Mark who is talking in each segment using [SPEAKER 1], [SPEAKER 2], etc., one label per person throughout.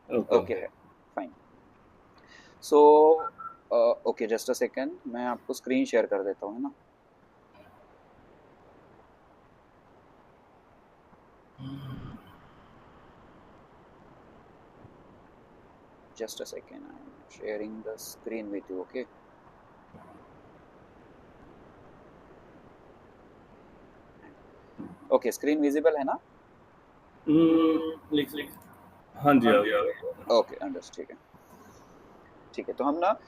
[SPEAKER 1] Okay
[SPEAKER 2] okay
[SPEAKER 1] okay.
[SPEAKER 2] है, fine. So okay, just a second, मैं आपको स्क्रीन शेयर कर देता हूँ, है ना। Just a second, I am sharing the screen with you, okay. Okay, screen visible है ना।
[SPEAKER 1] लिख हाँ जी, आ गया आ गया।
[SPEAKER 2] ओके, अंडरस्ट, ठीक है। ठीक है, तो हम ना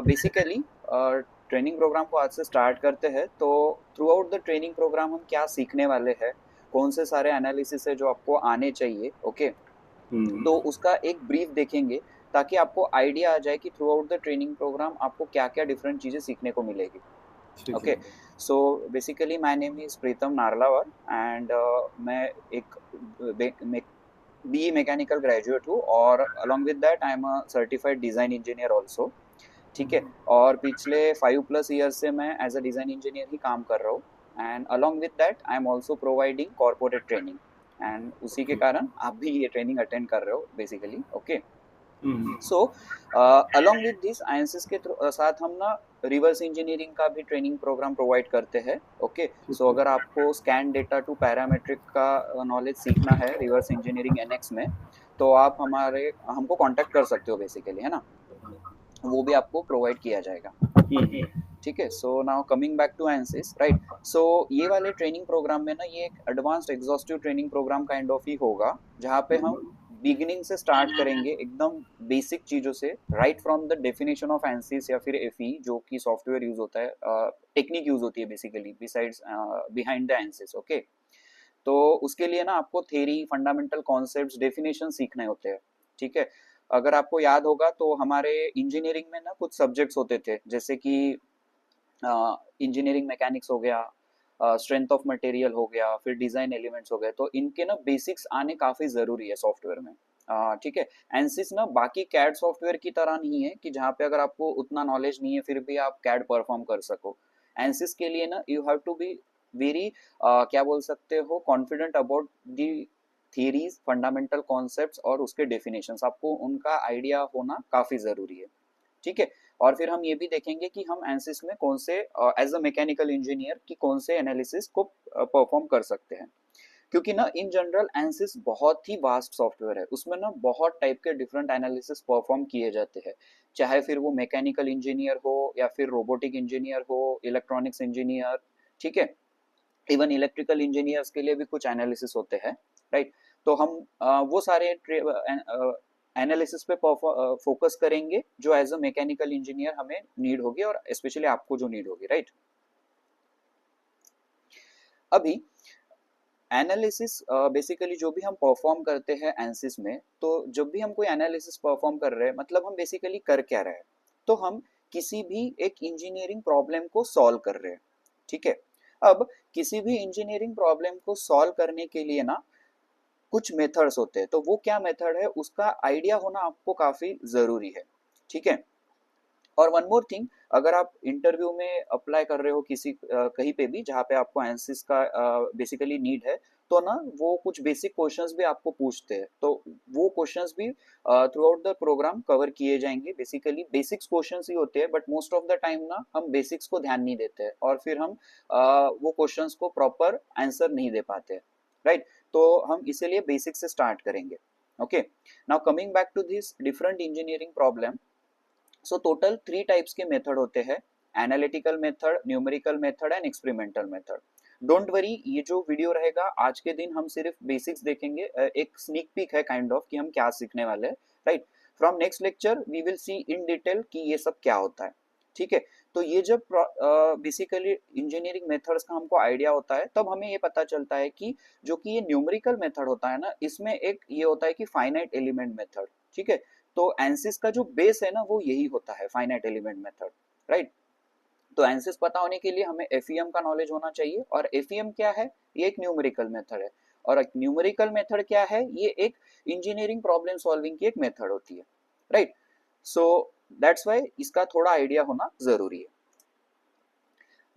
[SPEAKER 2] बेसिकली ट्रेनिंग प्रोग्राम को आज से स्टार्ट करते हैं। तो throughout the training program हम क्या सीखने वाले हैं, कौन से सारे एनालिसिस है जो आपको आने चाहिए, ओके।
[SPEAKER 1] हम्म।
[SPEAKER 2] तो उसका एक ब्रीफ देखेंगे, ताकि आपको आइडिया आ जाए कि throughout the training program आपको क्या क्या डिफरेंट चीजें सीखने को मिलेगी,
[SPEAKER 1] ठीक है।
[SPEAKER 2] Okay. So basically my name is Pritam Narlawar, and मैं एक बी मैकेनिकल ग्रेजुएट हूँ, और along with that I am a certified design engineer also, ठीक है। और पिछले 5+ ईयर से मैं एज अ डिजाइन इंजीनियर ही काम कर रहा हूँ, and along with that I am also providing corporate training, and उसी के
[SPEAKER 1] ओके।
[SPEAKER 2] कारण आप भी ये ट्रेनिंग अटेंड कर रहे हो basically, okay.
[SPEAKER 1] Hmm.
[SPEAKER 2] So along with this INCS के साथ हम ना रिवर्स इंजीनियरिंग का भी ट्रेनिंग प्रोग्राम प्रोवाइड करते हैं, ओके।
[SPEAKER 1] ठीक
[SPEAKER 2] सो
[SPEAKER 1] है।
[SPEAKER 2] अगर आपको स्कैन डेटा टू पैरामेट्रिक का नॉलेज सीखना है रिवर्स इंजीनियरिंग एनएक्स में, तो आप हमारे हमको कांटेक्ट कर सकते हो बेसिकली, है ना। वो भी आपको प्रोवाइड किया जाएगा,
[SPEAKER 1] हम्म।
[SPEAKER 2] ठीक है। So now coming back to Ansys, right. So ये वाले ट्रेनिंग प्रोग्राम में ना ये एक advanced exhaustive training program kind of ही होगा, जहाँ पे हम बिगिनिंग से स्टार्ट करेंगे एकदम बेसिक चीजों से, right from the definition of एंसिस या फिर एफई, जो कि सॉफ्टवेयर यूज होता है, टेक्निक यूज होती है basically besides behind the एंसिस, okay. तो उसके लिए ना आपको थ्योरी, फंडामेंटल कॉन्सेप्ट्स, डेफिनेशन सीखने होते हैं, ठीक है। अगर आपको याद होगा तो हमारे इंजीनियरिंग में ना कुछ सब्जेक्ट्स होते थे, जैसे कि इंजीनियरिंग मैकेनिक्स हो गया, स्ट्रेंथ ऑफ मटेरियल हो गया, फिर डिजाइन एलिमेंट्स हो गए। तो इनके ना बेसिक्स आने काफी जरूरी है सॉफ्टवेयर में, ठीक है। एनसिस ना बाकी कैड सॉफ्टवेयर की तरह नहीं है कि जहाँ पे अगर आपको उतना नॉलेज नहीं है फिर भी आप कैड परफॉर्म कर सको। एनसिस के लिए ना you have to be very, क्या बोल सकते हो, confident about the theories, fundamental concepts और उसके डेफिनेशंस, आपको उनका आइडिया होना काफी जरूरी है, ठीक है। और फिर हम ये भी देखेंगे कि हम एंसिस में कौन से, एज अ मैकेनिकल इंजीनियर की कौन से एनालिसिस को परफॉर्म कर सकते हैं। क्योंकि ना इन जनरल एंसिस बहुत ही वास्ट सॉफ्टवेयर है, उसमें ना बहुत टाइप के डिफरेंट एनालिसिस परफॉर्म किए जाते हैं, चाहे फिर वो मैकेनिकल इंजीनियर हो या फिर रोबोटिक इंजीनियर हो, इलेक्ट्रॉनिक्स इंजीनियर, ठीक है। इवन इलेक्ट्रिकल इंजीनियर्स के लिए भी कुछ एनालिसिस होते हैं, राइट। तो हम वो सारे एनालिसिस पे फोकस करेंगे जो एज अ मैकेनिकल इंजीनियर हमें नीड होगी, और स्पेशली आपको जो नीड होगी, राइट। अभी एनालिसिस बेसिकली जो भी हम परफॉर्म करते हैं एंसिस में, तो जब भी हम कोई एनालिसिस परफॉर्म कर रहे हैं, मतलब हम बेसिकली कर क्या रहे हैं, तो हम किसी भी एक इंजीनियरिंग प्रॉब्लम को सॉल्व कर रहे हैं, ठीक है। अब किसी भी इंजीनियरिंग प्रॉब्लम को सॉल्व करने के लिए ना कुछ मेथड्स होते हैं, तो वो क्या मेथड है उसका आइडिया होना आपको काफी जरूरी है, ठीक है। और वन मोर थिंग, अगर आप इंटरव्यू में अप्लाई कर रहे हो किसी कहीं पे भी जहाँ पे आपको एंसिस का बेसिकली नीड है, तो ना वो कुछ बेसिक क्वेश्चंस भी आपको पूछते हैं, तो वो क्वेश्चंस भी throughout the program cover किए जाएंगे। बेसिकली बेसिक्स क्वेश्चंस ही होते हैं, but most of the time ना हम बेसिक्स को ध्यान नहीं देते हैं, और फिर हम वो क्वेश्चंस को प्रॉपर आंसर नहीं दे पाते, राइट। तो हम इसीलिए बेसिक से स्टार्ट करेंगे, okay. Now coming back to this different engineering problem. So total 3 types के मेथड होते हैं, analytical method, numerical method and experimental method. Don't worry, ये जो वीडियो रहेगा आज के दिन हम सिर्फ बेसिक्स देखेंगे, एक स्नीक पीक है काइंड ऑफ कि हम क्या सीखने वाले हैं, right. From next lecture we will see in detail कि ये सब क्या होता है, ठीक है। तो ये जब बेसिकली इंजीनियरिंग मेथड्स का हमको आइडिया होता है, तब हमें ये पता चलता है कि जो कि ये न्यूमेरिकल मेथड होता है ना, इसमें एक ये होता है कि फाइनाइट एलिमेंट मेथड, ठीक है। तो एंसिस का जो बेस है ना वो यही होता है, फाइनाइट एलिमेंट मेथड, राइट। तो एंसिस पता होने के लिए हमें एफईएम का नॉलेज होना चाहिए, और एफईएम क्या है, ये एक न्यूमेरिकल मेथड है। और एक न्यूमेरिकल मेथड क्या है, ये एक इंजीनियरिंग प्रॉब्लम सॉल्विंग की एक मेथड होती है, राइट। सो दैट्स वाई इसका थोड़ा आइडिया होना जरूरी है।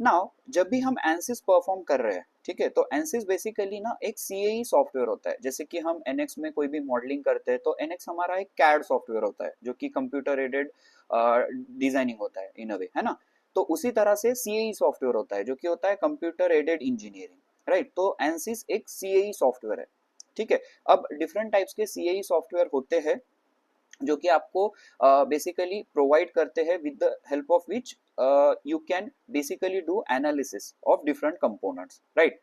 [SPEAKER 2] नाउ जब भी हम एनसिस परफॉर्म कर रहे हैं, ठीक है, तो एनसिस बेसिकली ना एक सीएई सॉफ्टवेयर होता है। जैसे कि हम एनएक्स में कोई भी मॉडलिंग करते हैं तो एनएक्स हमारा एक कैड सॉफ्टवेयर होता है जो कि कंप्यूटर एडेड डिजाइनिंग होता है इन अ वे, है ना। तो उसी तरह से सीएई सॉफ्टवेयर होता है जो कि होता है कंप्यूटर एडेड इंजीनियरिंग, राइट। तो एनसिस एक सीएई सॉफ्टवेयर है, ठीक है। अब डिफरेंट टाइप्स के सीएई सॉफ्टवेयर होते हैं जो कि आपको बेसिकली प्रोवाइड करते हैं with the help of which you can basically do analysis of different components, right.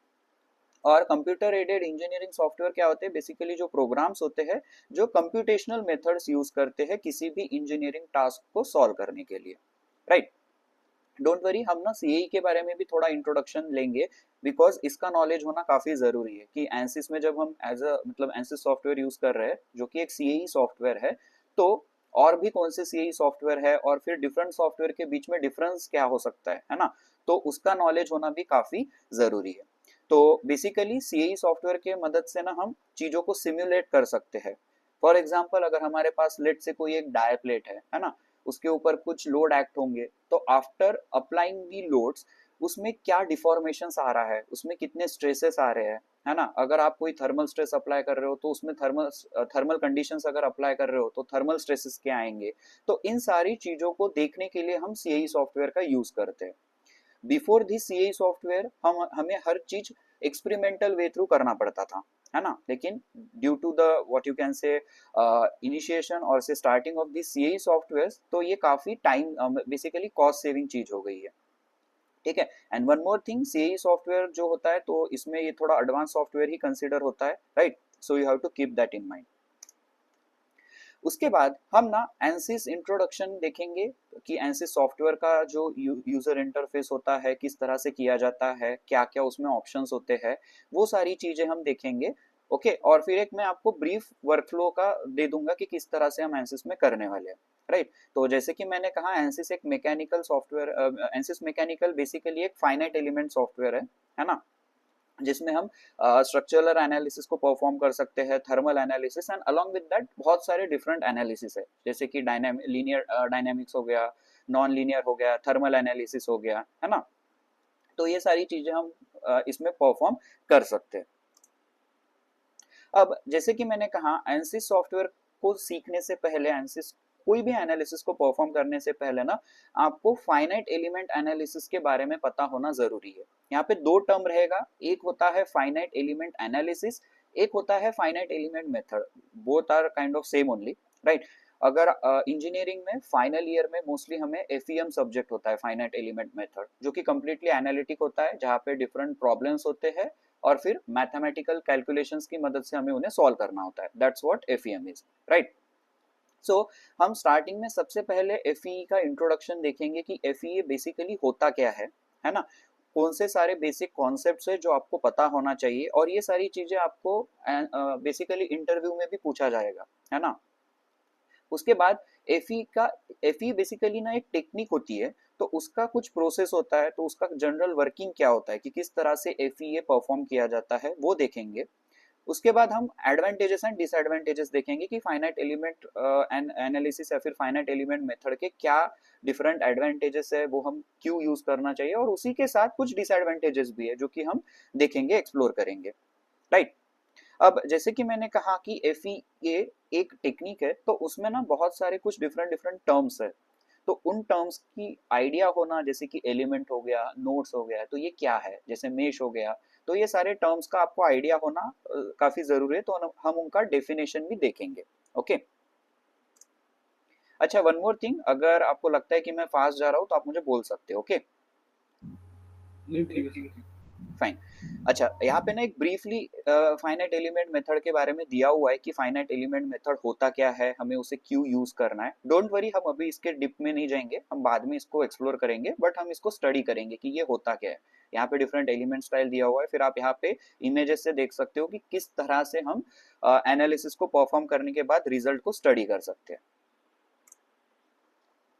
[SPEAKER 2] और कंप्यूटर एडेड इंजीनियरिंग सॉफ्टवेयर क्या होते हैं, बेसिकली जो प्रोग्राम्स होते हैं जो कंप्यूटेशनल मेथड्स यूज करते हैं किसी भी इंजीनियरिंग टास्क को सॉल्व करने के लिए, राइट। डोंट वरी, हम ना सीएई के बारे में भी थोड़ा इंट्रोडक्शन लेंगे बिकॉज इसका नॉलेज होना काफी जरूरी है कि एनसिस में जब हम एज अ मतलब एनसिस सॉफ्टवेयर यूज कर रहे हैं जो कि एक सीएई सॉफ्टवेयर है, तो और भी कौन से सीएई सॉफ्टवेयर है और फिर डिफरेंट सॉफ्टवेयर के बीच में डिफरेंस क्या हो सकता है ना, तो उसका नॉलेज होना भी काफी जरूरी है। तो बेसिकली सीएई सॉफ्टवेयर के मदद से ना हम चीजों को सिमुलेट कर सकते हैं। फॉर एग्जाम्पल, अगर हमारे पास लेट से कोई एक डाय प्लेट है ना, उसके ऊपर कुछ लोड एक्ट होंगे, तो आफ्टर अप्लाइंग दी लोड्स उसमें क्या डिफॉर्मेशन आ रहा है, उसमें कितने स्ट्रेसेस आ रहे हैं, है ना। अगर आप कोई थर्मल स्ट्रेस अप्लाई कर रहे हो तो उसमें थर्मल थर्मल कंडीशंस अगर अप्लाई कर रहे हो तो थर्मल स्ट्रेसेस क्या आएंगे। तो इन सारी चीजों को देखने के लिए हम सीएई सॉफ्टवेयर का यूज करते हैं। बिफोर दिस सीएई सॉफ्टवेयर हम हमें हर चीज एक्सपेरिमेंटल वे थ्रू करना पड़ता था, है ना। लेकिन due to the what you can say initiation और से starting off this CAE software, तो ये काफी टाइम बेसिकली कॉस्ट सेविंग चीज हो गई है, ठीक है। And one more thing, CAE software जो होता है तो इसमें ये थोड़ा एडवांस सॉफ्टवेयर ही कंसिडर होता है, right. So you have to keep that in mind. उसके बाद हम ना एनसिस इंट्रोडक्शन देखेंगे कि एनसिस सॉफ्टवेयर का जो यूजर इंटरफेस होता है किस तरह से किया जाता है, क्या क्या उसमें ऑप्शंस होते हैं, वो सारी चीजें हम देखेंगे, ओके। और फिर एक मैं आपको ब्रीफ वर्कफ्लो का दे दूंगा कि किस तरह से हम एनसिस में करने वाले हैं, राइट। तो जैसे कि मैंने कहा, एनसिस एक मैकेनिकल सॉफ्टवेयर, एनसिस मैकेनिकल बेसिकली एक फाइनाइट एलिमेंट सॉफ्टवेयर है ना, जिसमें हम स्ट्रक्चरल एनालिसिस को परफॉर्म कर सकते हैं, thermal analysis, and along with that बहुत सारे डिफरेंट एनालिसिस है, जैसे कि लीनियर डायनेमिक्स हो गया, नॉन लीनियर हो गया, थर्मल एनालिसिस हो गया, है ना। तो ये सारी चीजें हम इसमें परफॉर्म कर सकते हैं। अब जैसे कि मैंने कहा, एनसिस सॉफ्टवेयर को सीखने से पहले, एनसिस कोई भी एनालिसिस को परफॉर्म करने से पहले ना आपको फाइनाइट एलिमेंट एनालिसिस के बारे में पता होना जरूरी है। यहाँ पे दो टर्म रहेगा, एक होता है फाइनाइट एलिमेंट एनालिसिस, एक होता है finite element method. Both are kind of same only, right. अगर इंजीनियरिंग में फाइनल ईयर में मोस्टली हमें एफईएम सब्जेक्ट होता है, फाइनाइट एलिमेंट मेथड, जो कि कंप्लीटली एनालिटिक होता है, जहाँ पे डिफरेंट प्रॉब्लम्स होते हैं और फिर मैथमेटिकल कैलकुलेशंस की मदद से हमें उन्हें सॉल्व करना होता है। That's what FEM is, right. So हम स्टार्टिंग में सबसे पहले एफईई का इंट्रोडक्शन देखेंगे कि एफईई बेसिकली होता क्या है ना। कौन से सारे बेसिक कॉन्सेप्ट्स है जो आपको पता होना चाहिए, और ये सारी चीजें आपको बेसिकली इंटरव्यू में भी पूछा जाएगा, है ना। उसके बाद एफई बेसिकली ना एक टेक्निक होती है, तो उसका कुछ प्रोसेस होता है, तो उसका जनरल वर्किंग क्या होता है कि किस तरह से एफईए परफॉर्म किया जाता है, वो देखेंगे। उसके बाद हम एडवांटेजेस एंड डिसएडवांटेजेस देखेंगे कि फाइनाइट एलिमेंट एनालिसिस या फिर फाइनाइट एलिमेंट मेथड के क्या डिफरेंट एडवांटेजेस है, वो हम क्यों यूज करना चाहिए, और उसी के साथ कुछ डिसएडवांटेजेस भी है जो कि हम देखेंगे, एक्सप्लोर करेंगे, राइट। अब जैसे कि मैंने कहा कि एफईए एक टेक्निक है, तो उसमें ना बहुत सारे कुछ डिफरेंट डिफरेंट टर्म्स है, तो उन टर्म्स की आइडिया होना, जैसे कि एलिमेंट हो गया, नोड्स हो गया, तो ये क्या है, जैसे मेश हो गया, तो ये सारे टर्म्स का आपको आइडिया होना काफी जरूरी है, तो हम उनका डेफिनेशन भी देखेंगे, ओके। अच्छा, वन मोर थिंग, अगर आपको लगता है कि मैं फास्ट जा रहा हूँ तो आप मुझे बोल सकते हो, ओके।
[SPEAKER 1] नहीं, ठीक है।
[SPEAKER 2] फाइन। अच्छा, यहाँ पे ना एक ब्रीफली फाइनाइट एलिमेंट मेथड के बारे में दिया हुआ है कि फाइनाइट एलिमेंट मेथड होता क्या है, हमें उसे क्यों यूज करना है। डोंट वरी, हम अभी इसके डिप में नहीं जाएंगे, हम बाद में इसको एक्सप्लोर करेंगे, बट हम इसको स्टडी करेंगे कि ये होता क्या है। यहाँ पे डिफरेंट एलिमेंट स्टाइल दिया हुआ है, फिर आप यहाँ पे इमेजेस से देख सकते हो कि किस तरह से हम एनालिसिस को परफॉर्म करने के बाद रिजल्ट को स्टडी कर सकते हैं।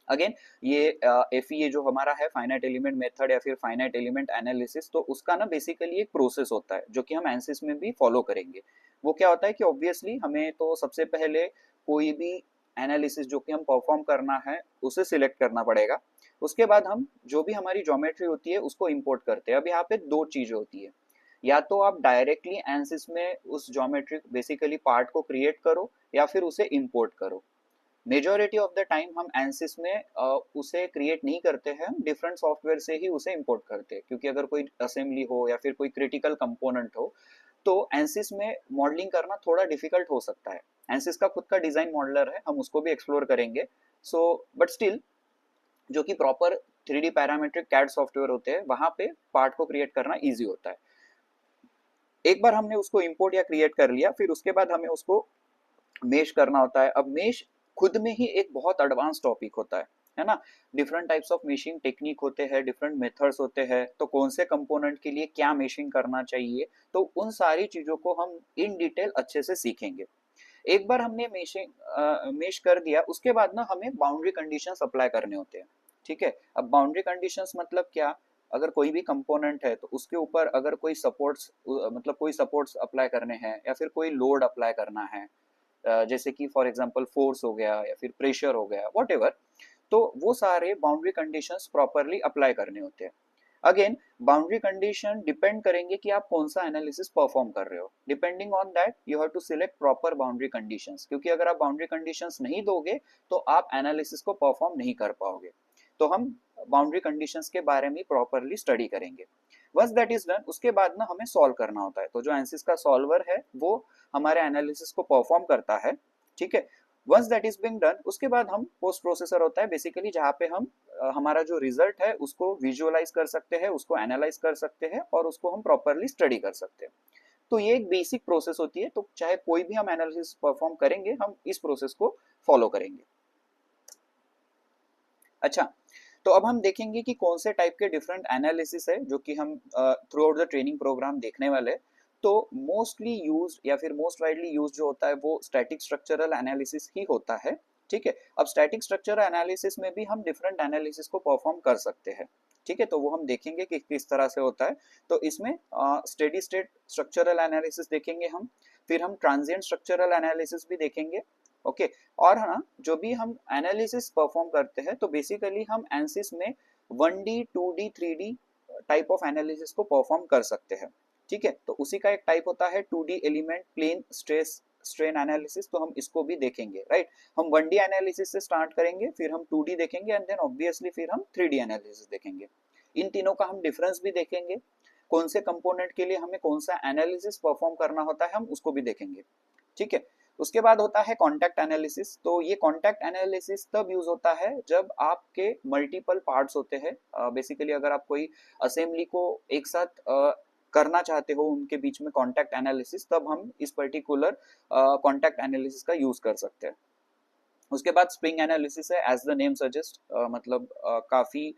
[SPEAKER 2] अगेन, ये एफईए जो हमारा है, फाइनाइट एलिमेंट मेथड या फिर फाइनाइट एलिमेंट एनालिसिस, तो उसका ना बेसिकली एक प्रोसेस होता है जो कि हम एनसिस में भी फॉलो करेंगे। वो क्या होता है कि ऑब्वियसली हमें तो सबसे पहले कोई भी एनालिसिस जो कि हम परफॉर्म करना है उसे सिलेक्ट करना पड़ेगा। उसके बाद हम जो भी हमारी ज्योमेट्री होती है उसको इंपोर्ट करते हैं। अब यहाँ पे दो चीजें होती है, या तो आप डायरेक्टली एनसिस में उस ज्योमेट्रिक बेसिकली पार्ट को क्रिएट करो या फिर उसे इंपोर्ट करो। मेजोरिटी ऑफ द टाइम हम एनसिस में उसे क्रिएट नहीं करते हैं, हम डिफरेंट सॉफ्टवेयर से ही उसे इंपोर्ट करते हैं, क्योंकि अगर कोई असेंबली हो या फिर कोई क्रिटिकल कंपोनेंट हो तो एनसिस में मॉडलिंग करना थोड़ा डिफिकल्ट हो सकता है। एनसिस का खुद का डिजाइन मॉडलर है, हम उसको भी एक्सप्लोर करेंगे। सो बट स्टिल जो कि proper 3D parametric CAD software होते हैं वहां पे पार्ट को क्रिएट करना इजी होता है। एक बार हमने उसको इंपोर्ट या क्रिएट कर लिया, फिर उसके बाद हमें उसको मेश करना होता है। अब मेश खुद में ही एक बहुत एडवांस टॉपिक होता है ना। Different types of meshing technique होते हैं, डिफरेंट मेथड्स होते हैं, तो कौन से कंपोनेंट के लिए क्या मेशिंग करना चाहिए, तो उन सारी चीजों को हम इन डिटेल अच्छे से सीखेंगे। एक बार हमने मेश कर दिया, उसके बाद ना हमें बाउंड्री कंडीशंस अप्लाई करने होते हैं। ठीक है, अब बाउंड्री कंडीशंस मतलब क्या, अगर कोई भी कंपोनेंट है तो उसके ऊपर अगर कोई सपोर्ट्स मतलब कोई सपोर्ट्स अप्लाई करने हैं या फिर कोई लोड अप्लाई करना है, जैसे कि फॉर एग्जांपल फोर्स हो गया या फिर प्रेशर हो गया, व्हाटएवर, तो वो सारे बाउंड्री कंडीशंस प्रॉपरली अप्लाई करने होते हैं। अगेन बाउंड्री कंडीशन डिपेंड करेंगे कि आप कौन सा एनालिसिस परफॉर्म कर रहे हो। Depending on that you have to select proper boundary conditions, क्योंकि अगर आप बाउंड्री कंडीशंस नहीं दोगे तो आप एनालिसिस को परफॉर्म नहीं कर पाओगे। तो हम बाउंड्री कंडीशंस के बारे में प्रॉपरली स्टडी करेंगे। वंस दैट इज डन, उसके बाद ना हमें सॉल्व करना होता है। तो जो एनसिस का सॉल्वर है वो हमारे एनालिसिस को परफॉर्म करता है। ठीक है, once that is being done, उसके बाद हम पोस्ट प्रोसेसर होता है बेसिकली, जहाँ पे हम हमारा जो रिजल्ट है उसको विजुअलाइज कर सकते हैं, उसको एनालाइज कर सकते हैं और उसको हम प्रॉपरली स्टडी कर सकते हैं। तो ये एक बेसिक प्रोसेस होती है। तो चाहे कोई भी हम एनालिसिस परफॉर्म करेंगे, हम इस प्रोसेस को फॉलो करेंगे। अच्छा, तो अब हम देखेंगे कि कौन से टाइप के डिफरेंट एनालिसिस है जो कि हम throughout the training program देखने वाले हैं। तो मोस्टली यूज या फिर मोस्ट वाइडली यूज जो होता है वो स्टैटिक स्ट्रक्चरल एनालिसिस ही होता है। ठीक है, अब स्टैटिक स्ट्रक्चरल एनालिसिस में भी हम डिफरेंट एनालिसिस को परफॉर्म कर सकते हैं। ठीक है, तो वो हम देखेंगे कि किस तरह से होता है। तो इसमें स्टेडी स्टेट स्ट्रक्चरल एनालिसिस देखेंगे हम, फिर हम ट्रांजिएंट स्ट्रक्चरल एनालिसिस भी देखेंगे। ओके, और हाँ, जो भी हम एनालिसिस परफॉर्म करते हैं तो बेसिकली हम एनसिस में 1D 2D 3D type of analysis को परफॉर्म कर सकते हैं। ठीक है, तो उसी का एक टाइप होता है 2D element plane stress strain analysis, तो हम इसको भी देखेंगे। राइट, हम 1D एनालिसिस से स्टार्ट करेंगे, फिर हम 2D देखेंगे एंड देन ऑब्वियसली फिर हम 3D एनालिसिस देखेंगे। इन तीनों का हम डिफरेंस भी देखेंगे, कौन से कंपोनेंट के लिए हमें कौन सा एनालिसिस परफॉर्म करना होता है हम उसको भी देखेंगे। ठीक है, उसके बाद होता है कॉन्टैक्ट एनालिसिस। तो ये कॉन्टैक्ट एनालिसिस तब यूज होता है जब आपके मल्टीपल पार्ट्स होते हैं। बेसिकली अगर आप कोई असेंबली को एक साथ करना चाहते हो उनके बीच में कॉन्टैक्ट एनालिसिस, तब हम इस पर्टिकुलर कॉन्टैक्ट एनालिसिस का यूज कर सकते हैं। उसके बाद स्प्रिंग एनालिसिस है, एज द नेम सजेस्ट, मतलब काफी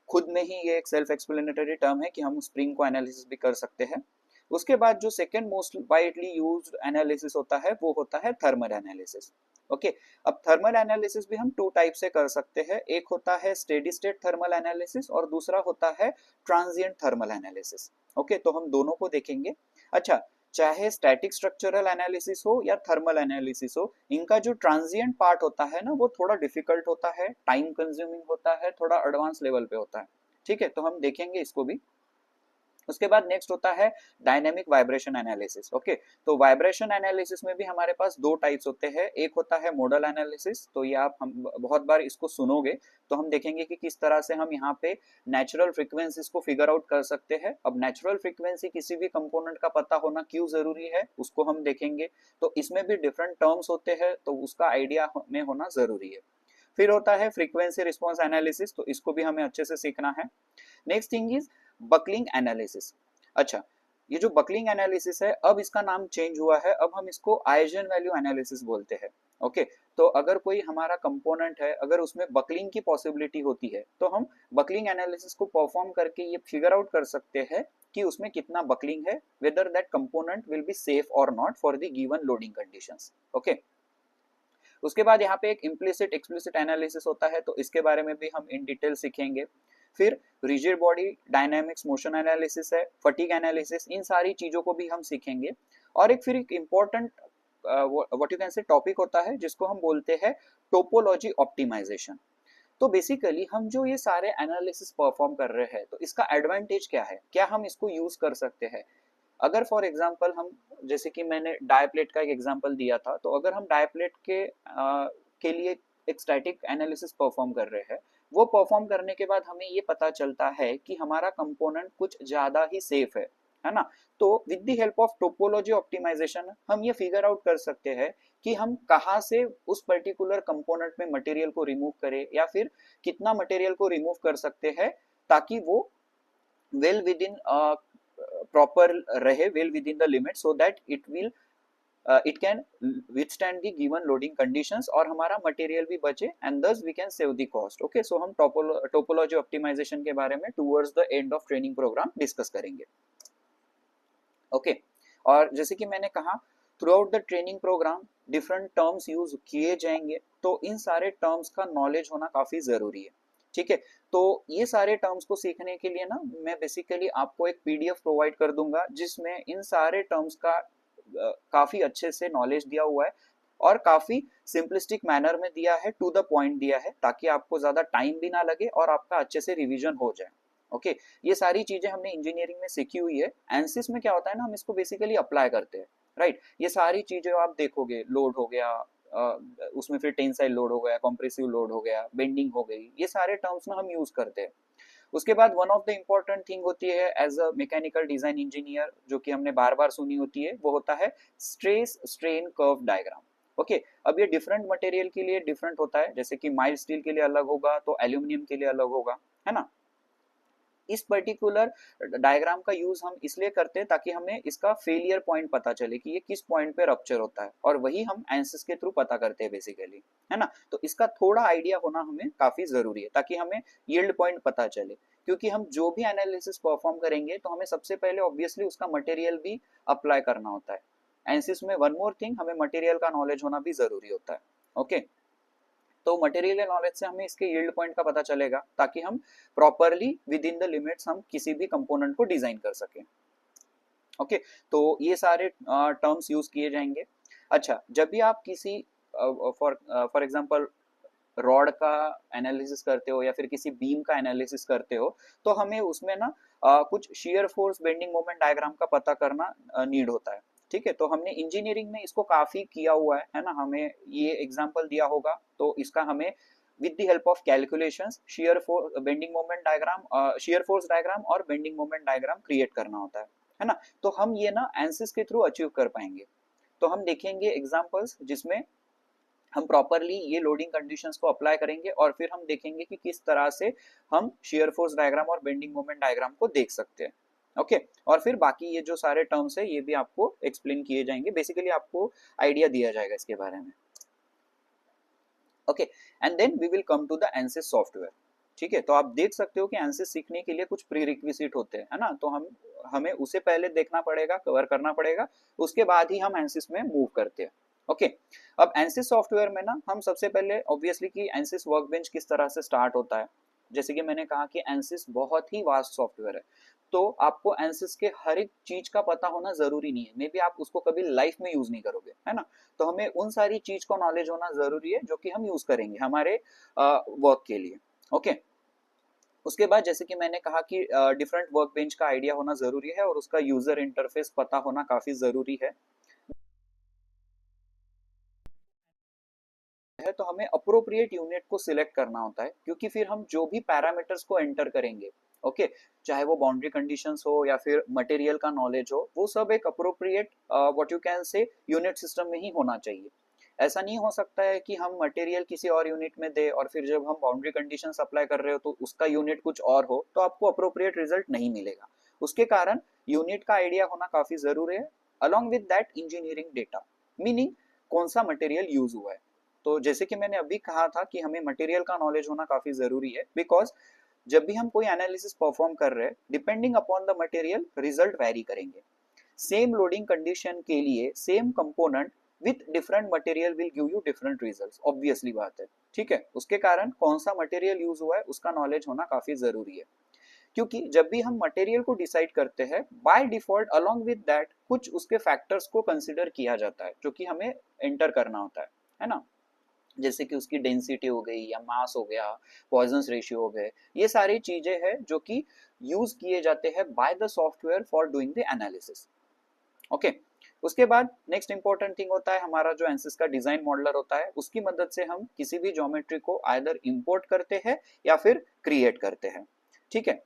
[SPEAKER 2] खुद में ही ये एक सेल्फ एक्सप्लेनेटरी टर्म है कि हम स्प्रिंग को एनालिसिस भी कर सकते हैं। उसके बाद जो second most widely used analysis होता है वो होता है थर्मल एनालिसिस। ओके, अब थर्मल एनालिसिस भी हम टू टाइप से कर सकते हैं। एक होता है स्टेडी स्टेट थर्मल एनालिसिस और दूसरा होता है ट्रांजिएंट थर्मल एनालिसिस। ओके, तो हम दोनों को देखेंगे। अच्छा, चाहे स्टैटिक स्ट्रक्चरल एनालिसिस हो या थर्मल एनालिसिस हो, इनका जो ट्रांजिएंट पार्ट होता है ना वो थोड़ा डिफिकल्ट होता है, टाइम कंज्यूमिंग होता है, थोड़ा एडवांस लेवल पे होता है। ठीक है, तो हम देखेंगे इसको भी। उसके बाद नेक्स्ट होता है डायनेमिक वाइब्रेशन एनालिसिस। ओके, तो वाइब्रेशन एनालिसिस में भी हमारे पास दो टाइप्स होते हैं। एक होता है मोडल एनालिसिस, तो ये आप हम बहुत बार इसको सुनोगे, तो हम देखेंगे कि किस तरह से हम यहाँ पे नेचुरल फ्रीक्वेंसीज को फिगर आउट कर सकते हैं। अब नेचुरल फ्रीक्वेंसी किसी भी कंपोनेंट का पता होना क्यों जरूरी है उसको हम देखेंगे। तो इसमें भी डिफरेंट टर्म्स होते हैं, तो उसका आइडिया हमें होना जरूरी है। फिर होता है फ्रीक्वेंसी रिस्पॉन्स एनालिसिस, तो इसको भी हमें अच्छे से सीखना है। Next thing is buckling analysis. अच्छा, ये जो बकलिंग एनालिसिस है अब इसका नाम चेंज हुआ है, अब हम इसको आइजन वैल्यू एनालिसिस बोलते हैं। ओके, तो अगर कोई हमारा कंपोनेंट है, अगर उसमें बकलिंग की पॉसिबिलिटी होती है तो हम बकलिंग एनालिसिस को परफॉर्म करके ये फिगर आउट कर सकते हैं कि उसमें कितना बकलिंग है, whether that component will be safe और not for the given loading conditions. Okay, उसके बाद यहाँ पे एक इम्प्लिसिट एक्सप्लिसिट एनालिसिस होता है, तो इसके बारे में भी हम इन डिटेल सीखेंगे। फिर rigid body dynamics motion analysis है, फटीग एनालिसिस, इन सारी चीजों को भी हम सीखेंगे। और एक फिर एक इम्पोर्टेंट व्हाट यू कैन से टॉपिक होता है जिसको हम बोलते हैं टोपोलॉजी ऑप्टिमाइजेशन। तो बेसिकली हम जो ये सारे एनालिसिस परफॉर्म कर रहे हैं, तो इसका एडवांटेज क्या है, क्या हम इसको यूज कर सकते हैं? अगर फॉर एग्जांपल हम, जैसे कि मैंने डायप्लेट का एक एग्जांपल दिया था, तो अगर हम डायप्लेट के लिए एक स्टैटिक एनालिसिस परफॉर्म कर रहे हैं, वो परफॉर्म करने के बाद हमें ये पता चलता है कि हमारा कंपोनेंट कुछ ज्यादा ही सेफ है ना? तो with the help of topology optimization हम ये फिगर आउट कर सकते हैं कि हम कहाँ से उस पर्टिकुलर कंपोनेंट में मटेरियल को रिमूव करें, या फिर कितना मटेरियल को रिमूव कर सकते हैं ताकि वो वेल विद इन प्रॉपर रहे, well within the limit, so that it can withstand the given loading conditions और हमारा मटेरियल भी बचे, and thus we can save the cost. Okay, so हम टोपोलॉजी ऑप्टिमाइजेशन के बारे में towards the end of training program discuss करेंगे। ओके, और जैसे कि मैंने कहा, throughout the training program different terms use किए जाएंगे, तो इन सारे टर्म्स का नॉलेज होना काफी जरूरी है। ठीक है, तो ये सारे टर्म्स को सीखने के लिए ना मैं बेसिकली आपको एक पीडीएफ प्रोवाइड कर दूंगा जिसमें इन सारे टर्म्स का काफी अच्छे से नॉलेज दिया हुआ है और काफी सिंपलिस्टिक मैनर में दिया है, टू द पॉइंट दिया है, ताकि आपको ज्यादा टाइम भी ना लगे और आपका अच्छे से रिवीजन हो जाए। ओके, ये सारी चीजें हमने इंजीनियरिंग में सीखी हुई है। एनसिस में क्या होता है ना, हम इसको बेसिकली अप्लाई करते हैं, राइट? ये सारी चीजें आप देखोगे, लोड हो गया, उसमें फिर टेंसाइल लोड हो गया, कॉम्प्रेसिव लोड हो गया, बेंडिंग हो गई, ये सारे टर्म्स ना हम यूज करते हैं। उसके बाद one of the important thing होती है as a mechanical design engineer, जो कि हमने बार बार सुनी होती है, वो होता है stress strain curve diagram. Okay, अब ये डिफरेंट मटेरियल के लिए डिफरेंट होता है, जैसे कि माइल्ड स्टील के लिए अलग होगा, तो एल्यूमिनियम के लिए अलग होगा, है ना? इस पर्टिकुलर डायग्राम का यूज हम इसलिए करते हैं ताकि हमें इसका फेलियर पॉइंट पता चले कि ये किस पॉइंट पे रप्चर होता है, और वही हम एंसिस के थ्रू पता करते हैं बेसिकली, है ना? तो इसका थोड़ा आइडिया होना हमें काफी जरूरी है ताकि हमें यील्ड पॉइंट पता चले, क्योंकि हम जो भी एनालिसिस परफॉर्म करेंगे तो हमें सबसे पहले ऑब्वियसली उसका मटेरियल भी अप्लाई करना होता है। एंसिस में वन मोर थिंग, हमें मटेरियल का नॉलेज होना भी जरूरी होता है। ओके, तो मटेरियल नॉलेज से हमें इसके यील्ड पॉइंट का पता चलेगा ताकि हम properly with in the limits हम किसी भी कंपोनेंट को डिजाइन कर सकें। ओके, तो ये सारे टर्म्स यूज किए जाएंगे। अच्छा, जब भी आप किसी फॉर एग्जांपल रॉड का एनालिसिस करते हो या फिर किसी बीम का एनालिसिस करते हो, तो हमें उसमें ना कुछ shear force bending moment diagram का पता करना नीड होता है। ठीक है, तो हमने इंजीनियरिंग में इसको काफी किया हुआ है ना? हमें ये एग्जांपल दिया होगा, तो इसका हमें with the help of calculations shear force bending moment diagram, shear force diagram और बेंडिंग मोमेंट डायग्राम क्रिएट करना होता है ना? तो हम ये ना एंसिस के थ्रू अचीव कर पाएंगे। तो हम देखेंगे एग्जांपल्स जिसमें हम प्रॉपरली ये लोडिंग कंडीशंस को अप्लाई करेंगे, और फिर हम देखेंगे कि किस तरह से हम शियर फोर्स डायग्राम और बेंडिंग मोमेंट डायग्राम को देख सकते हैं। ओके, और फिर बाकी ये जो सारे टर्म्स है ये भी आपको एक्सप्लेन किए जाएंगे, बेसिकली आपको आइडिया दिया जाएगा इसके बारे में। Okay, and then we will come to the Ansys software. ठीक है, तो आप देख सकते हो कि एंसिस सीखने के लिए कुछ प्री रिक्विजिट होते हैं, है ना? तो हमें उसे पहले देखना पड़ेगा, कवर करना पड़ेगा, उसके बाद ही हम एंसिस में मूव करते हैं। ओके, अब एंसिस सॉफ्टवेयर में ना हम सबसे पहले ऑब्वियसली कि एंसिस वर्कबेंच किस तरह से स्टार्ट होता है। जैसे कि मैंने कहा कि एंसिस बहुत ही वास्ट सॉफ्टवेयर है, तो आपको एंसिस के हर एक चीज का पता होना जरूरी नहीं है, मे बी आप उसको कभी लाइफ में यूज नहीं करोगे, है ना? तो हमें उन सारी चीज को नॉलेज होना जरूरी है जो कि हम यूज करेंगे हमारे वर्क के लिए। ओके, उसके बाद जैसे कि मैंने कहा कि डिफरेंट वर्क बेंच का आइडिया होना जरूरी है और उसका यूजर इंटरफेस पता होना काफी जरूरी है। तो हमें अप्रोप्रिएट यूनिट को सिलेक्ट करना होता है, क्योंकि फिर हम जो भी पैरामीटर्स को एंटर करेंगे, ओके, चाहे वो बाउंड्री कंडीशंस हो या फिर मटेरियल का नॉलेज हो, वो सब एक अप्रोप्रिएट व्हाट यू कैन से यूनिट सिस्टम में ही होना चाहिए। ऐसा नहीं हो सकता है कि हम मटेरियल किसी और यूनिट में दे और फिर जब हम बाउंड्री कंडीशंस अप्लाई कर रहे हो तो उसका यूनिट कुछ और हो, तो आपको अप्रोप्रिएट रिजल्ट नहीं मिलेगा। उसके कारण यूनिट का आइडिया होना काफी जरूरी है, along with that engineering data, meaning कौन सा मटेरियल यूज हुआ है। तो जैसे कि मैंने अभी कहा था कि हमें मटेरियल का नॉलेज होना काफी जरूरी है, बिकॉज जब भी हम कोई एनालिसिस परफॉर्म कर रहे हैं, depending upon the material result very करेंगे। सेम लोडिंग कंडीशन के लिए same component with different material will give you different results, obviously बात है। ठीक है, उसके कारण कौन सा मटेरियल यूज हुआ है उसका नॉलेज होना काफी जरूरी है, क्योंकि जब भी हम मटेरियल को डिसाइड करते हैं, by default along with that कुछ उसके फैक्टर्स को कंसिडर किया जाता है जो कि हमें एंटर करना होता है ना? जैसे कि उसकी डेंसिटी हो गई या मास हो गया, पॉइजंस रेशियो हो गए, ये सारी चीजें हैं जो कि यूज किए जाते हैं by the software for doing the analysis. Okay, उसके बाद नेक्स्ट इंपॉर्टेंट थिंग होता है हमारा जो एंसिस का डिजाइन मॉडलर होता है, उसकी मदद से हम किसी भी ज्योमेट्री को आइदर इंपोर्ट करते हैं या फिर क्रिएट करते हैं। ठीक है,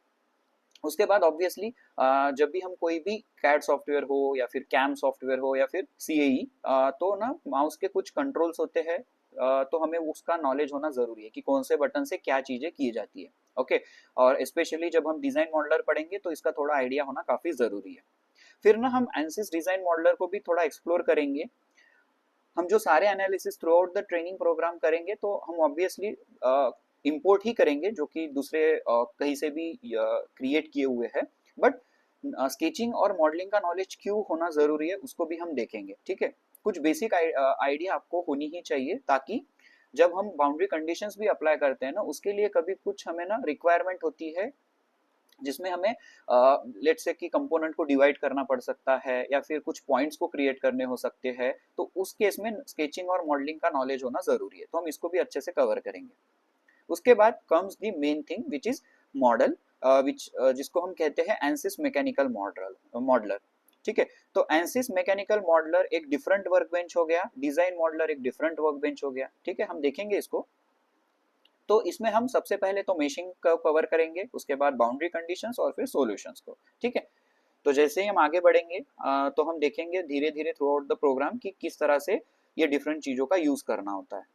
[SPEAKER 2] उसके बाद ऑब्वियसली जब भी हम कोई भी कैड सॉफ्टवेयर हो या फिर कैम सॉफ्टवेयर हो या फिर सीएई, तो ना माउस के कुछ कंट्रोल्स होते हैं, तो हमें उसका नॉलेज होना जरूरी है कि कौन से बटन से क्या चीजें की जाती है। ओके, और स्पेशली जब हम डिजाइन मॉडलर पढ़ेंगे तो इसका थोड़ा आइडिया होना काफी जरूरी है। फिर ना हम एंसिस डिजाइन मॉडलर को भी थोड़ा एक्सप्लोर करेंगे। हम जो सारे analysis throughout the training program करेंगे तो हम ऑब्वियसली इंपोर्ट ही करेंगे जो कि दूसरे कहीं से भी क्रिएट किए हुए हैं, बट स्केचिंग और मॉडलिंग का नॉलेज क्यों होना जरूरी है उसको भी हम देखेंगे। ठीक है, कुछ बेसिक आइडिया आपको होनी ही चाहिए, ताकि जब हम बाउंड्री कंडीशंस भी अप्लाई करते हैं ना, उसके लिए कभी कुछ हमें ना रिक्वायरमेंट होती है जिसमें हमें लेट्स से कि कंपोनेंट को डिवाइड करना पड़ सकता है या फिर कुछ पॉइंट्स को क्रिएट करने हो सकते हैं, तो उस केस में स्केचिंग और मॉडलिंग का नॉलेज होना जरूरी है, तो हम इसको भी अच्छे से कवर करेंगे। उसके बाद comes the main thing which is model, which जिसको हम कहते हैं एंसिस मैकेनिकल मॉडलर। ठीक है, तो एंसिस मैकेनिकल मॉडलर एक डिफरेंट वर्क बेंच हो गया, डिजाइन मॉडलर एक डिफरेंट वर्क बेंच हो गया। ठीक है, हम देखेंगे इसको। तो इसमें हम सबसे पहले तो मेशिंग को कवर करेंगे, उसके बाद बाउंड्री कंडीशंस और फिर सॉल्यूशंस को। ठीक है, तो जैसे ही हम आगे बढ़ेंगे तो हम देखेंगे धीरे धीरे थ्रू आउट द प्रोग्राम कि किस तरह से ये डिफरेंट चीजों का यूज करना होता है।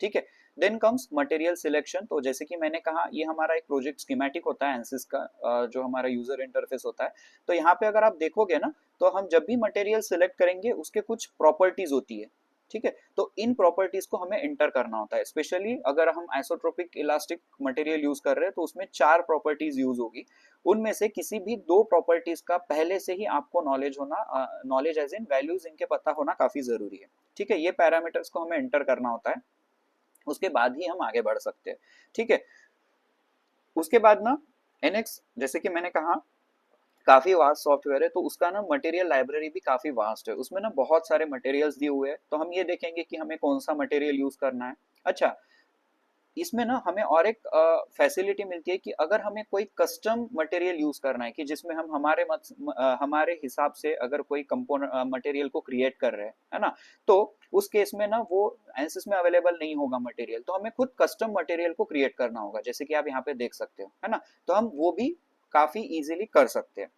[SPEAKER 2] ठीक है, देन कम्स मटेरियल सिलेक्शन। तो जैसे कि मैंने कहा, ये हमारा एक प्रोजेक्ट स्कीमेटिक होता है एंसिस का, जो हमारा यूजर इंटरफेस होता है। तो यहाँ पे अगर आप देखोगे ना, तो हम जब भी मटेरियल सिलेक्ट करेंगे उसके कुछ प्रॉपर्टीज होती है। ठीक है, तो इन प्रॉपर्टीज को हमें एंटर करना होता है। स्पेशली अगर हम आइसोट्रोपिक इलास्टिक मटेरियल यूज कर रहे हैं तो उसमें 4 प्रॉपर्टीज यूज होगी, उनमें से किसी भी 2 प्रॉपर्टीज का पहले से ही आपको नॉलेज होना, नॉलेज एज इन वैल्यूज इनके पता होना काफी जरूरी है। ठीक है, ये पैरामीटर्स को हमें एंटर करना होता है, उसके बाद ही हम आगे बढ़ सकते हैं। ठीक है, उसके बाद ना एनएक्स, जैसे कि मैंने कहा, काफी वास्ट सॉफ्टवेयर है, तो उसका ना मटेरियल लाइब्रेरी भी काफी वास्ट है, उसमें ना बहुत सारे मटेरियल्स दिए हुए हैं, तो हम ये देखेंगे कि हमें कौन सा मटेरियल यूज करना है। अच्छा, इसमें ना हमें और एक फैसिलिटी मिलती है कि अगर हमें कोई कस्टम मटेरियल यूज करना है, कि जिसमें हम हमारे हिसाब से अगर कोई कंपोनेंट मटेरियल को क्रिएट कर रहे हैं, है ना, तो उस केस में ना वो एंसिस में अवेलेबल नहीं होगा मटेरियल, तो हमें खुद कस्टम मटेरियल को क्रिएट करना होगा, जैसे कि आप यहाँ पे देख सकते हो, है ना। तो हम वो भी काफी इजीली कर सकते हैं।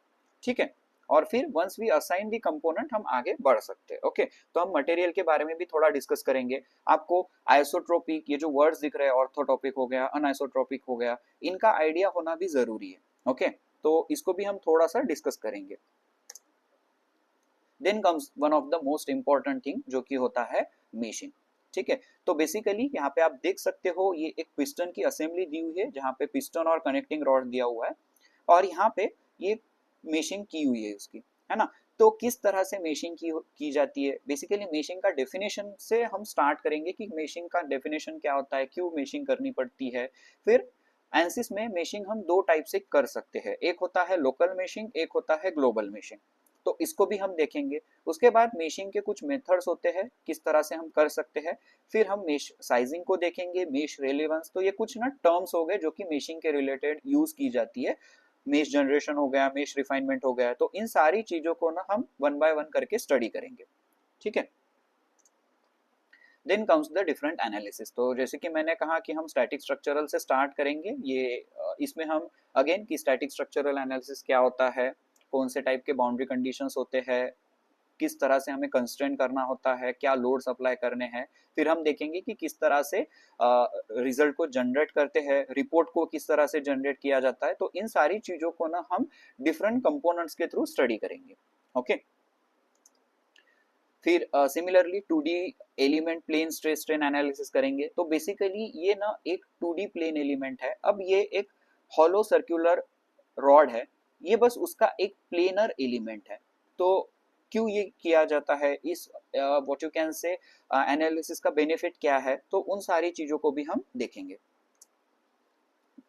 [SPEAKER 2] ठीक है, और फिर once we assign the component हम आगे बढ़ सकते हैं। ओके, तो हम मटेरियल के बारे में भी थोड़ा डिस्कस करेंगे। आपको आइसोट्रोपिक, ये जो वर्ड्स दिख रहे हैं, ऑर्थोटॉपिक हो गया, अनआइसोट्रोपिक हो गया, इनका आइडिया होना भी जरूरी है। ओके, तो इसको भी हम थोड़ा सा डिस्कस करेंगे। Then comes one of the most important thing, जो कि होता है मेशिंग। ठीक है, तो बेसिकली यहाँ पे आप देख सकते हो, ये एक पिस्टन की असेंबली दी हुई है, जहाँ पे पिस्टन और कनेक्टिंग रॉड दिया हुआ है, और यहाँ पे ये मेशिंग की हुई है उसकी, है ना। तो किस तरह से मेशिंग की जाती है, बेसिकली मेशिंग का डेफिनेशन से हम स्टार्ट करेंगे कि मेशिंग का डेफिनेशन क्या होता है, क्यों मेशिंग करनी पड़ती है। फिर एंसिस में मेशिंग हम 2 टाइप से कर सकते हैं, एक होता है लोकल मेशिंग, एक होता है ग्लोबल मेशिंग, तो इसको भी हम देखेंगे। उसके बाद मेशिंग के कुछ मेथड्स होते हैं, किस तरह से हम कर सकते हैं। फिर हम मेश साइजिंग को देखेंगे, मेश रेलेवेंस, तो ये कुछ ना टर्म्स हो गए जो कि मेशिंग के रिलेटेड यूज की जाती है। मेश जनरेशन हो गया, मेश रिफाइनमेंट हो गया, तो इन सारी चीजों को ना हम वन बाय वन करके स्टडी करेंगे। ठीक है, then comes the different analysis. तो जैसे कि मैंने कहा कि हम स्टैटिक स्ट्रक्चरल से स्टार्ट करेंगे, ये इसमें हम अगेन की स्टैटिक स्ट्रक्चरल एनालिसिस क्या होता है, कौन से टाइप के बाउंड्री कंडीशंस होते हैं, किस तरह से हमें कंस्ट्रेंट करना होता है, क्या लोड्स अप्लाई करने हैं। फिर हम देखेंगे कि किस तरह से रिजल्ट को जनरेट करते हैं, रिपोर्ट को किस तरह से जनरेट किया जाता है, तो इन सारी चीजों को ना हम डिफरेंट कंपोनेंट्स के थ्रू स्टडी करेंगे। ओके, फिर similarly 2D element plane stress strain analysis करेंगे। तो बेसिकली ये ना एक 2D प्लेन एलिमेंट है, अब ये एक हॉलो सर्कुलर रॉड है, ये बस उसका एक प्लेनर एलिमेंट है। तो क्यों ये किया जाता है, इस व्हाट यू कैन से एनालिसिस का बेनिफिट क्या है, तो उन सारी चीजों को भी हम देखेंगे।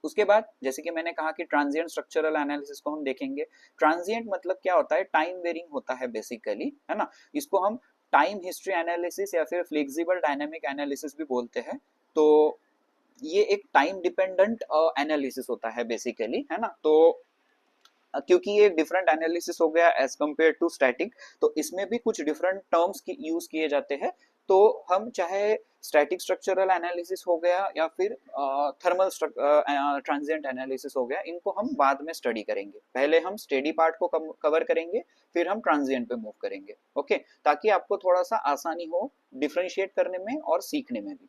[SPEAKER 2] उसके बाद जैसे कि मैंने कहा कि ट्रांजिएंट स्ट्रक्चरल एनालिसिस को हम देखेंगे। ट्रांजिएंट मतलब क्या होता है, टाइम वेरिंग होता है बेसिकली, है ना। इसको हम टाइम हिस्ट्री एनालिसिस या फिर फ्लेक्सिबल डायनामिक एनालिसिस भी बोलते हैं। तो ये एक टाइम डिपेंडेंट एनालिसिस होता है बेसिकली, है ना। तो क्योंकि ये डिफरेंट एनालिसिस हो गया एज कम्पेयर टू स्टैटिक, तो इसमें भी कुछ डिफरेंट टर्म्स की यूज किए जाते हैं। तो हम चाहे स्टैटिक स्ट्रक्चरल एनालिसिस हो गया या फिर थर्मल ट्रांजिएंट एनालिसिस हो गया, इनको हम बाद में स्टडी करेंगे। पहले हम स्टेडी पार्ट को कवर करेंगे, फिर हम ट्रांजिएंट पे मूव करेंगे, ओके, ताकि आपको थोड़ा सा आसानी हो डिफरेंशिएट करने में और सीखने में भी।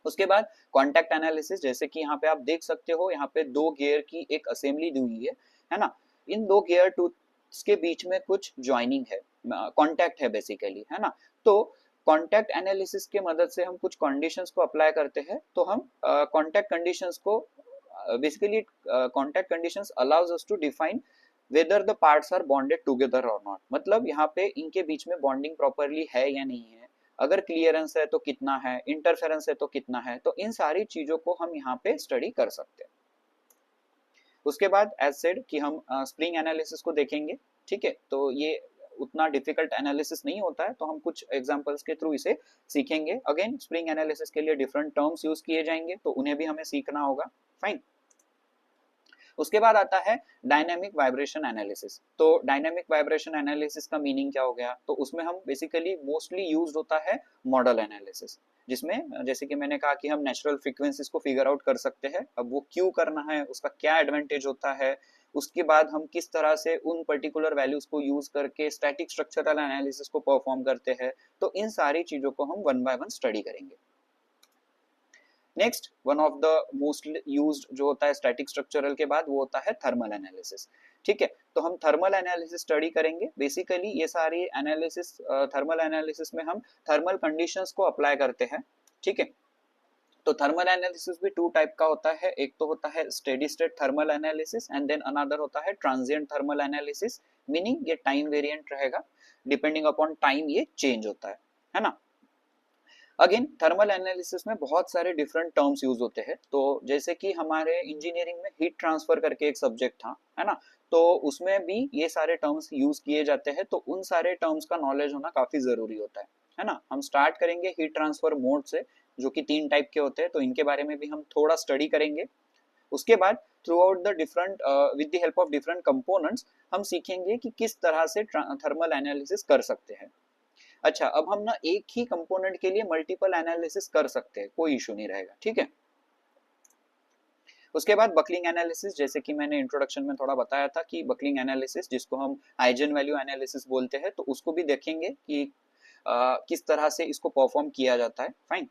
[SPEAKER 2] उसके बाद कॉन्टैक्ट एनालिसिस, जैसे कि यहाँ पे आप देख सकते हो, यहाँ पे दो गियर की एक असेंबली दी हुई है ना। इन दो गियर टूथ्स के बीच में कुछ ज्वाइनिंग है, कॉन्टैक्ट है बेसिकली, है ना। तो कॉन्टैक्ट एनालिसिस के मदद से हम कुछ कंडीशंस को अप्लाई करते हैं। तो हम कॉन्टैक्ट कंडीशंस को basically contact conditions allows us to define whether the parts are bonded together और नॉट, मतलब यहाँ पे इनके बीच में बॉन्डिंग प्रॉपरली है या नहीं है, अगर क्लियरेंस है तो कितना है, इंटरफेरेंस है तो कितना है। तो इन सारी चीजों को हम यहाँ पे स्टडी कर सकते हैं। उसके बाद एज सेड कि हम स्प्रिंग एनालिसिस को देखेंगे, ठीक है। तो ये उतना डिफिकल्ट एनालिसिस नहीं होता है, तो हम कुछ एग्जांपल्स के थ्रू इसे सीखेंगे। अगेन स्प्रिंग एनालिसिस के लिए डिफरेंट टर्म्स यूज किए जाएंगे, तो उन्हें भी हमें सीखना होगा, फाइन। उसके बाद आता है डायनेमिक वाइब्रेशन एनालिसिस। तो डायनेमिक वाइब्रेशन एनालिसिस का मीनिंग क्या हो गया, तो उसमें हम बेसिकली मोस्टली यूज्ड होता है मॉडल एनालिसिस, जिसमें जैसे कि मैंने कहा कि हम नेचुरल फ्रीक्वेंसीज को फिगर आउट कर सकते हैं। अब वो क्यों करना है, उसका क्या एडवांटेज होता है, उसके बाद हम किस तरह से उन पर्टिकुलर वैल्यूज को यूज करके स्टैटिक स्ट्रक्चरल एनालिसिस को परफॉर्म करते हैं। तो इन सारी चीजों को हम वन बाय वन स्टडी करेंगे। Next one of the most used जो होता है स्टैटिक स्ट्रक्चरल के बाद, वो होता है थर्मल एनालिसिस, ठीक है। तो हम थर्मल एनालिसिस स्टडी करेंगे। बेसिकली ये सारी एनालिसिस, थर्मल एनालिसिस में हम थर्मल कंडीशंस को अप्लाई करते हैं, ठीक है। तो थर्मल एनालिसिस भी टू टाइप का होता है, एक तो होता है steady state thermal analysis and then another होता है ट्रांजिएंट थर्मल एनालिसिस, मीनिंग ये टाइम वेरिएंट रहेगा, डिपेंडिंग अपॉन टाइम ये चेंज होता है ना। अगेन थर्मल एनालिसिस में बहुत सारे डिफरेंट टर्म्स यूज होते हैं। तो जैसे कि हमारे इंजीनियरिंग में हीट ट्रांसफर करके एक सब्जेक्ट था, है ना, तो उसमें भी ये सारे टर्म्स यूज किए जाते हैं। तो उन सारे टर्म्स का नॉलेज होना काफी जरूरी होता है ना। हम स्टार्ट करेंगे हीट ट्रांसफर मोड से, जो कि 3 टाइप के होते हैं, तो इनके बारे में भी हम थोड़ा स्टडी करेंगे। उसके बाद through out the different with the help of different components हम सीखेंगे कि किस तरह से थर्मल एनालिसिस कर सकते हैं। अच्छा, अब हम ना एक ही कंपोनेंट के लिए मल्टीपल एनालिसिस कर सकते हैं, कोई इशू नहीं रहेगा, ठीक है। उसके बाद बकलिंग एनालिसिस, जैसे कि मैंने इंट्रोडक्शन में थोड़ा बताया था कि बकलिंग एनालिसिस जिसको हम आइजन वैल्यू एनालिसिस बोलते हैं, तो उसको भी देखेंगे कि किस तरह से इसको परफॉर्म किया जाता है, फाइन।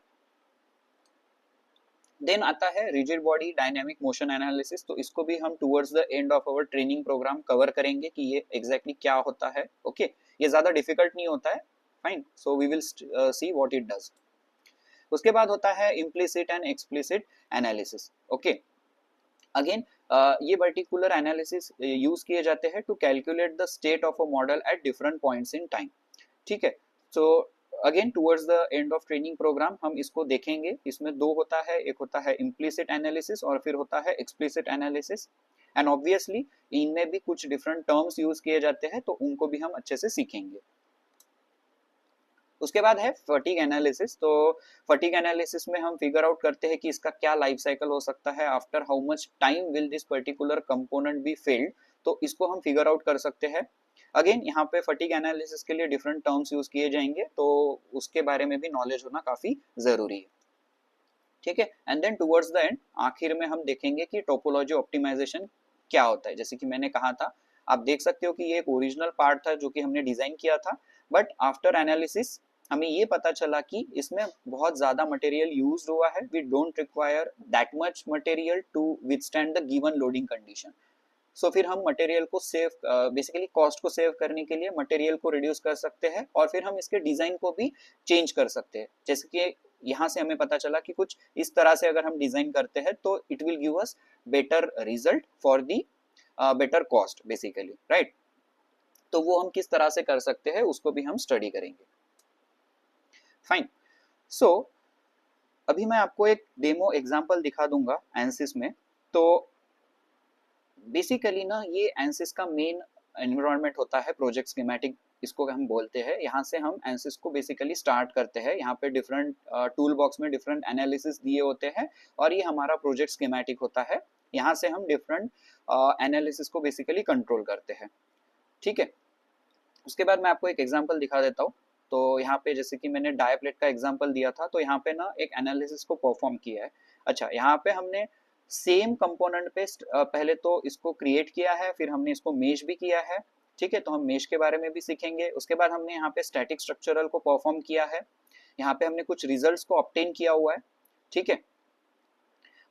[SPEAKER 2] देन आता है rigid body dynamic motion analysis. तो इसको भी हम towards the end of our training program cover करेंगे कि ये एग्जैक्टली क्या होता है, ओके। ये ज्यादा डिफिकल्ट नहीं होता है, fine, so we will see what it does. उसके बाद होता है implicit and explicit analysis, okay. Again ये पर्टिकुलर एनालिसिस यूज किए जाते हैं to calculate the state of a model at different points in time, ठीक है। So again towards the end of training program हम इसको देखेंगे। इसमें दो होता है, एक होता है इम्प्लिसिट एनालिसिस और फिर होता है एक्सप्लिसिट एनालिसिस। एंड ऑब्वियसली इनमें भी कुछ डिफरेंट टर्म्स यूज किए जाते हैं, तो उनको भी हम अच्छे से सीखेंगे। उसके बाद है फटीग एनालिसिस। तो फटीग एनालिसिस में हम फिगर आउट करते हैं कि इसका क्या लाइफ साइकिल हो सकता है, after how much time will this particular component be failed, तो इसको हम फिगर आउट कर सकते हैं। अगेन यहाँ पे फटीग एनालिसिस के लिए डिफरेंट टर्म्स यूज किए जाएंगे, तो उसके बारे में भी नॉलेज होना काफी जरूरी है, ठीक है। And then towards the end आखिर में हम देखेंगे कि टोपोलॉजी ऑप्टिमाइजेशन क्या होता है। जैसे कि मैंने कहा था, आप देख सकते हो कि ये एक ओरिजिनल पार्ट था जो कि हमने डिजाइन किया था, बट आफ्टर एनालिसिस हमें ये पता चला कि इसमें बहुत ज्यादा मटेरियल यूज हुआ है। We don't require that much material to withstand the given loading condition. So फिर हम मटेरियल को सेव, बेसिकली कॉस्ट को सेव करने के लिए मटेरियल को रिड्यूस कर सकते हैं, और फिर हम इसके डिजाइन को भी चेंज कर सकते हैं। जैसे कि यहाँ से हमें पता चला कि कुछ इस तरह से अगर हम डिजाइन करते हैं तो it will give us better result for the better cost basically, right. तो वो हम किस तरह से कर सकते हैं उसको भी हम स्टडी करेंगे, फाइन। सो अभी मैं आपको एक डेमो एग्जांपल दिखा दूंगा एनसिस में। तो बेसिकली ना ये एनसिस का मेन एनवायरनमेंट होता है प्रोजेक्ट स्कीमेटिक इसको हम बोलते हैं, यहाँ से हम एनसिस को बेसिकली स्टार्ट करते हैं। यहाँ पे डिफरेंट टूल बॉक्स में डिफरेंट एनालिसिस दिए होते हैं और ये हमारा प्रोजेक्ट स्कीमेटिक होता है। यहाँ से हम डिफरेंट एनालिसिस को बेसिकली कंट्रोल करते हैं, ठीक है। उसके बाद मैं आपको एक एग्जांपल दिखा देता हूँ। तो यहाँ पे जैसे कि मैंने डायप्लेट का एग्जांपल दिया था, तो यहाँ पे ना एक एनालिसिस को परफॉर्म किया है। अच्छा, यहाँ पे हमने सेम कंपोनेंट पे पहले तो इसको क्रिएट किया है, फिर हमने इसको मेश भी किया है, ठीक है। तो हम मेश के बारे में भी सीखेंगे। उसके बाद हमने यहाँ पे स्टैटिक स्ट्रक्चरल को परफॉर्म किया है, यहाँ पे हमने कुछ रिजल्ट्स को ऑब्टेन किया हुआ है, ठीक है।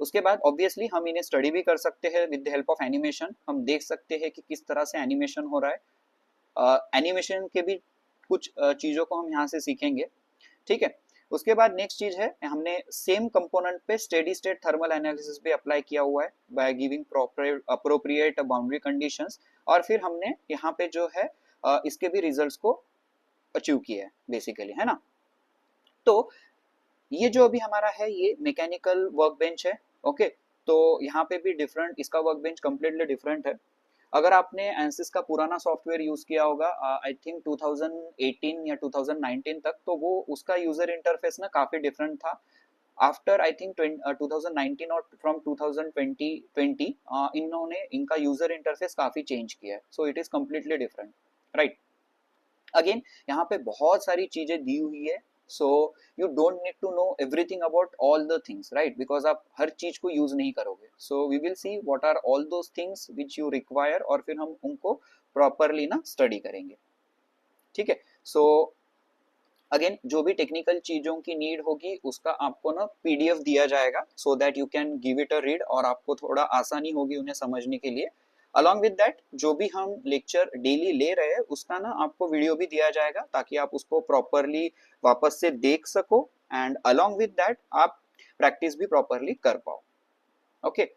[SPEAKER 2] उसके बाद ऑब्वियसली हम इन्हें स्टडी भी कर सकते हैं with the help of animation. हम देख सकते हैं कि किस तरह से एनिमेशन हो रहा है। एनिमेशन के भी कुछ चीज़ों को हम यहाँ से सीखेंगे, ठीक है। उसके बाद नेक्स्ट चीज है, हमने सेम कंपोनेंट पे स्टेडी स्टेट थर्मल एनालिसिस भी अप्लाई किया हुआ है by giving appropriate boundary conditions, और फिर हमने यहाँ पे जो है इसके भी रिजल्ट्स को अचीव किया है बेसिकली, है ना। तो ये जो अभी हमारा है ये मैकेनिकल वर्कबेंच है, ओके। तो यहाँ पे भी डिफरेंट, इसका वर्कबेंच कम्प्लीटली डिफरेंट है। अगर आपने एनसिस का पुराना सॉफ्टवेयर यूज किया होगा आई थिंक 2018 या 2019 तक, तो वो उसका यूजर इंटरफेस ना काफी डिफरेंट था। आफ्टर आई थिंक 2019 और फ्रॉम 2020 इन्होंने इनका यूजर इंटरफेस काफी चेंज किया है, so it is completely different, right. Again यहाँ पे बहुत सारी चीजें दी हुई है, so you don't need to know everything about all the things, right, because आप हर चीज को यूज नहीं करोगे। So we will see what are all those things which you require, और फिर हम उनको प्रॉपरली ना स्टडी करेंगे, ठीक है। सो अगेन जो भी टेक्निकल चीजों की नीड होगी उसका आपको ना पीडीएफ दिया जाएगा, so that you can give it a read, और आपको थोड़ा आसानी होगी उन्हें समझने के लिए। अलॉन्ग विद दैट जो भी हम लेक्चर डेली ले रहे हैं उसका ना आपको वीडियो भी दिया जाएगा, ताकि आप उसको प्रॉपरली वापस से देख सको, एंड अलॉन्ग विद दैट आप प्रैक्टिस भी प्रॉपरली कर पाओ, ओके।